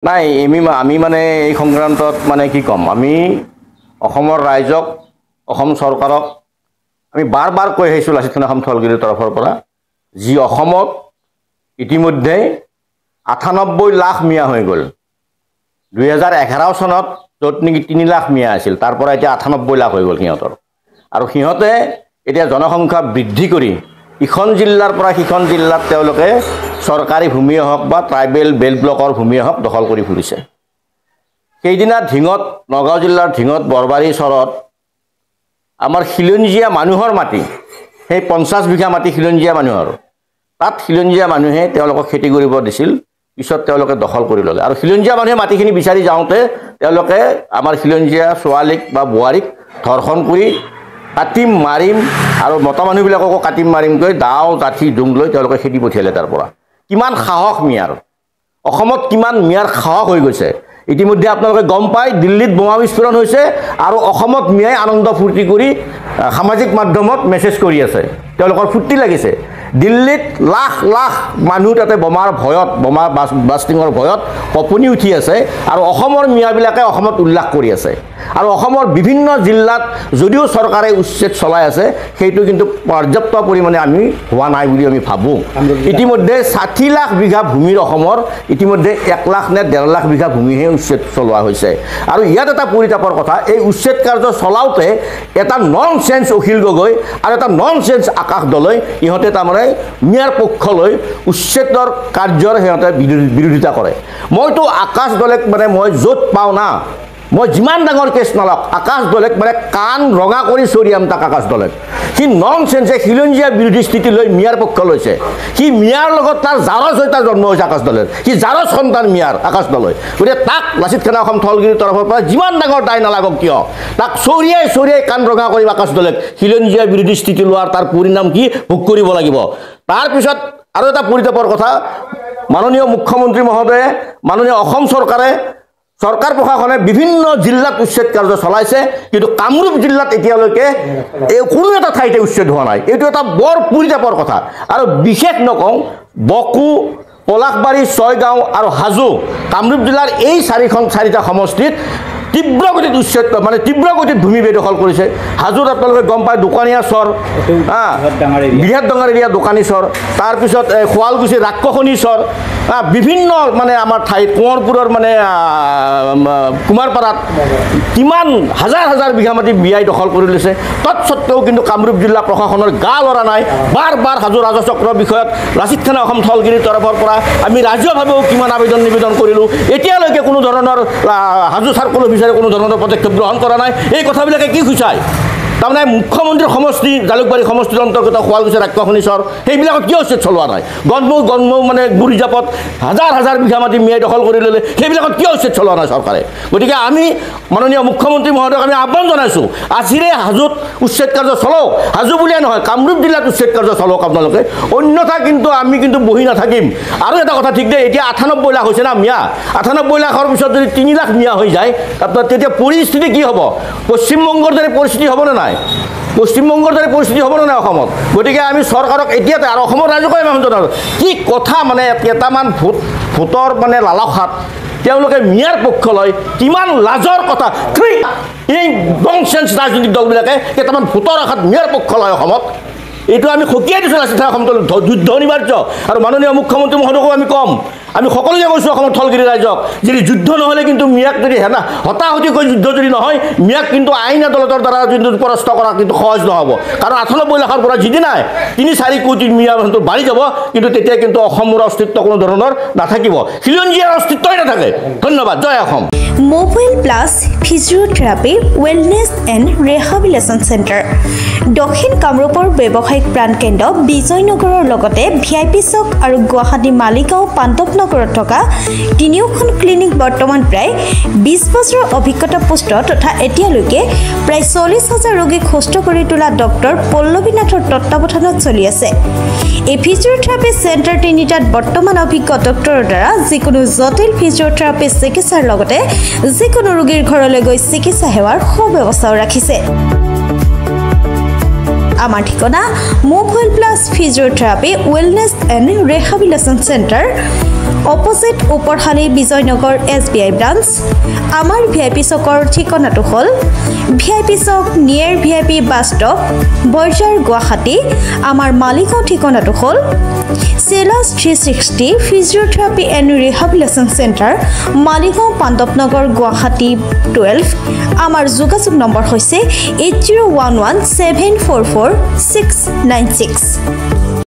নাই আমি মানে এই সংক্ৰান্তত মানে কি ক'ম আমি অসমৰ ৰাইজক অসম চৰকাৰক আমি বাৰ কৈ আহিছোঁ লাচিত খান অসম থলগিৰিৰ তৰফৰ পৰা যি অসমত ইতিমধ্যে ৯৮ লাখ মিয়া হৈ গ'ল ২০১১ চনত য'ত নেকি ৩ লাখ মিয়া আছিল তাৰ পৰা এতিয়া ৯৮ লাখ হৈ গ'ল সিহঁতৰ আৰু সিহঁতে এতিয়া জনসংখ্যা বৃদ্ধি কৰি ইখন জিলাৰ পৰা সিখন জিলাত তেওঁলোকে চৰকাৰী ভূমিয়ে হওক বা ট্ৰাইবেল বেল্ট ব্লকৰ ভূমিয়ে হওক দখল কৰি ফুৰিছে সেইদিনা ঢিঙত নগাঁও জিলাৰ ঢিঙত বৰবাৰী চৰত আমাৰ খিলঞ্জীয়া মানুহৰ মাটি সেই ৫০ বিঘা মাটি খিলঞ্জীয়া মানুহৰ তাত খিলঞ্জীয়া মানুহে তেওঁলোকক খেতি কৰিব দিছিল পিছত তেওঁলোকে দখল কৰি ল'লে আৰু খিলঞ্জীয়া মানুহে মাটিখিনি বিচাৰি যাওঁতে তেওঁলোকে আমাৰ খিলঞ্জীয়া ছোৱালীক বা বোৱাৰীক ধৰ্ষণ কৰি কাটিম মাৰিম আৰু মতা মানুহবিলাককো কাটিম মাৰিম কৈ দাও জাঠি জোং লৈ তেওঁলোকে খেদি পঠিয়ালে তাৰ পৰা কিমান সাহস মিয়াৰ অসমত কিমান মিয়াৰ সাহস হৈ গৈছে ইতিমধ্যে আপোনালোকে গম পায় দিল্লীত বোমা বিস্ফোৰণ হৈছে আৰু অসমত মিয়াই আনন্দ ফূৰ্তি কৰি সামাজিক মাধ্যমত মেছেজ কৰি আছে তেওঁলোকৰ ফূৰ্তি লাগিছে দিল্লীত লাখ লাখ মানুহ তাতে বোমাৰ ভয়ত বোমা ব্লাষ্টিঙৰ ভয়ত কঁপনি উঠি আছে আৰু অসমৰ মিয়াবিলাকে অসমত উল্লাস কৰি আছে আৰু অসমৰ বিভিন্ন জিলাত যদিও চৰকাৰে উচ্ছেদ চলাই আছে সেইটো কিন্তু পৰ্যাপ্ত পৰিমাণে আমি হোৱা নাই বুলি আমি ভাবোঁ ইতিমধ্যে ৬০ লাখ বিঘা ভূমিৰ অসমৰ ইতিমধ্যে ১ লাখ নে ১.৫ লাখ বিঘা ভূমিহে উচ্ছেদ চলোৱা হৈছে আৰু ইয়াত এটা পৰিতাপৰ কথা এই উচ্ছেদ কাৰ্য চলাওঁতে এটা নন চেঞ্চ অখিল গগৈ আৰু এটা নন চেঞ্চ আকাশ দলৈ ইহঁতে তাৰমানে মিয়াৰ পক্ষলৈ উচ্ছেদৰ কাৰ্যৰ সিহঁতে বিৰোধিতা কৰে মইতো আকাশ দলেক মানে মই য'ত পাওঁ না মই যিমান ডাঙৰ কেছ নলওক আকাশ দলেক মানে কাণ ৰঙা কৰি চৰিয়াম তাক আকাশ দলেক সি নন চেঞ্চে খিলঞ্জীয়া বিৰোধী স্থিতি লৈ মিয়াৰ পক্ষ লৈছে সি মিয়াৰ লগত তাৰ জাৰজ হৈ তাৰ জন্ম হৈছে আকাশ দলেৰ সি জাৰজ সন্তান মিয়াৰ আকাশ দলৈ গতিকে তাক লাচিত খান অসম থলগিৰিৰ তৰফৰ পৰা যিমান ডাঙৰ দায় নালাগক কিয় তাক চৰিয়াই কাণ ৰঙা কৰি আকাশ দলেক খিলঞ্জীয়া বিৰোধী স্থিতি লোৱাৰ তাৰ পৰিণাম কি ভোগ কৰিব লাগিব তাৰপিছত আৰু এটা পৰিতাপৰ কথা মাননীয় মুখ্যমন্ত্ৰী মহোদয়ে মাননীয় অসম চৰকাৰে চৰকাৰ প্ৰশাসনে বিভিন্ন জিলাত উচ্ছেদ কাৰ্য চলাইছে কিন্তু কামৰূপ জিলাত এতিয়ালৈকে কোনো এটা ঠাইতে উচ্ছেদ হোৱা নাই এইটো এটা বৰ পৰিতাপৰ কথা আৰু বিশেষ নকওঁ বকো পলাশবাৰী ছয়গাঁও আৰু হাজো কামৰূপ জিলাৰ এই চাৰিটা সমষ্টিত তীব্ৰ গতিত উচ্ছেদ মানে তীব্ৰ গতিত ভূমি বেদখল কৰিছে হাজোত আপোনালোকে গম পায় দোকানীয়া চৰ বৃহৎ ডাঙৰ এৰিয়া দোকানী চৰ তাৰপিছত শুৱালকুছি ৰাক্ষসনী চৰ বিভিন্ন মানে আমাৰ ঠাইত কোঁৱৰপুৰৰ মানে কুমাৰপাৰাত কিমান হাজাৰ বিঘা মাটি মিয়াই দখল কৰি লৈছে তৎসত্ত্বেও কিন্তু কামৰূপ জিলা প্ৰশাসনৰ গা লৰা নাই বাৰ হাজো ৰাজচক্ৰৰ বিষয়ত লাচিত খান অসম থলগিৰিৰ তৰফৰ পৰা আমি ৰাজ্যভাৱেও কিমান নিবেদন কৰিলোঁ এতিয়ালৈকে কোনো ধৰণৰ হাজো চাৰ্কল অফিচাৰে কোনো ধৰণৰ পদক্ষেপ গ্ৰহণ কৰা নাই এই কথাবিলাকে কি সূচায় তাৰমানে মুখ্যমন্ত্ৰীৰ সমষ্টি জালুকবাৰী সমষ্টিৰ অন্তৰ্গত শুৱালকুছি ৰাক্ষসনী চৰ সেইবিলাকত কিয় উচ্ছেদ চলোৱা নাই গণমৌ মানে গুৰিজাপত হাজাৰ বিঘা মাটি মিয়াই দখল কৰি ল'লে সেইবিলাকত কিয় উচ্ছেদ চলোৱা নাই চৰকাৰে গতিকে আমি মাননীয় মুখ্যমন্ত্ৰী মহোদয়ক আমি আহ্বান জনাইছোঁ আজিৰে হাজোত উচ্ছেদ কাৰ্য চলাওক হাজো বুলিয়ে নহয় কামৰূপ জিলাত উচ্ছেদ কাৰ্য চলাওক আপোনালোকে অন্যথা কিন্তু আমি কিন্তু বহি নাথাকিম আৰু এটা কথা ঠিক দেই এতিয়া ৯৮ লাখ হৈছে না মিয়া ৯৮ লাখৰ পিছত যদি ৩ লাখ মিয়া হৈ যায় তেতিয়া পৰিস্থিতি কি হ'ব পশ্চিমবংগৰ দৰে পৰিস্থিতি হ'বনে নাই পশ্চিমবংগৰ দৰে পৰিস্থিতি হ'ব নাই অসমত গতিকে আমি চৰকাৰক এতিয়াতে আৰু অসমৰ ৰাইজকে আমি জনাওঁ কি কথা মানে কেইটামান ভোটৰ মানে লালসাত তেওঁলোকে মিয়াৰ পক্ষ লয় কিমান লাজৰ কথা এই ননচেন্স ৰাজনৈতিক দলবিলাকে কেইটামান ভোটৰ আশাত মিয়াৰ পক্ষ লয় অসমত এইটো আমি সকীয়াই দিছোঁ লাচিত খান অসম যুদ্ধ অনিবাৰ্য আৰু মাননীয় মুখ্যমন্ত্ৰী মহোদয়কো আমি ক'ম আমি সকলোৱে কৈছোঁ অসমৰ থলগিৰি ৰাইজক যদি যুদ্ধ নহ'লে কিন্তু মিয়াক যদি হতাহতিকৈ যুদ্ধ যদি নহয় মিয়াক কিন্তু আইন আদালতৰ দ্বাৰা কিন্তু পৰাস্ত কৰা কিন্তু সহজ নহ'ব কাৰণ ৯৮ লাখৰ পৰা যিদিনাই ৩-৪ কোটি মিয়া মানুহটো বাঢ়ি যাব কিন্তু তেতিয়া কিন্তু অসমৰ অস্তিত্ব কোনো ধৰণৰ নাথাকিব খিলঞ্জীয়াৰ অস্তিত্বই নাথাকে ধন্যবাদ জয় Assam mobile plus physiotherapy wellness and rehabilitation centre দক্ষিণ কামৰূপৰ ব্যৱসায়িক প্ৰাণকেন্দ্ৰ বিজয়নগৰৰ লগতে VIP চক আৰু গুৱাহাটী মালিগাঁও পাণ্ডৱনগৰত থকা তিনিওখন ক্লিনিক বৰ্তমান প্ৰায় 20 বছৰৰ অভিজ্ঞতা পুষ্ট তথা এতিয়ালৈকে প্ৰায় 40,000 ৰোগীক সুস্থ কৰি তোলা ডক্টৰ পল্লৱীনাথৰ তত্ত্বাৱধানত চলি আছে এই ফিজিঅ'থেৰাপি চেণ্টাৰ তিনিটাত বৰ্তমান অভিজ্ঞ ডক্টৰৰ দ্বাৰা যিকোনো জটিল ফিজিঅ'থেৰাপি চিকিৎসাৰ লগতে যিকোনো ৰোগীৰ ঘৰলৈ গৈ চিকিৎসা সেৱাৰ সুব্যৱস্থাও ৰাখিছে আমাৰ ঠিকনা mobile plus physiotherapy wellness and rehabilitation centre opposite Uparhali Bijoynagar SBI branch আমাৰ VIP চকৰ ঠিকনাটো হ'ল VIP চক near VIP bus stop Borjhar Guwahati আমাৰ মালিগাঁও ঠিকনাটো হ'ল Celas 360 Physiotherapy and Rehabilitation Center Maligaon পাণ্ডৱনগৰ Guwahati 12 আমাৰ যোগাযোগ নম্বৰ হৈছে 8011744696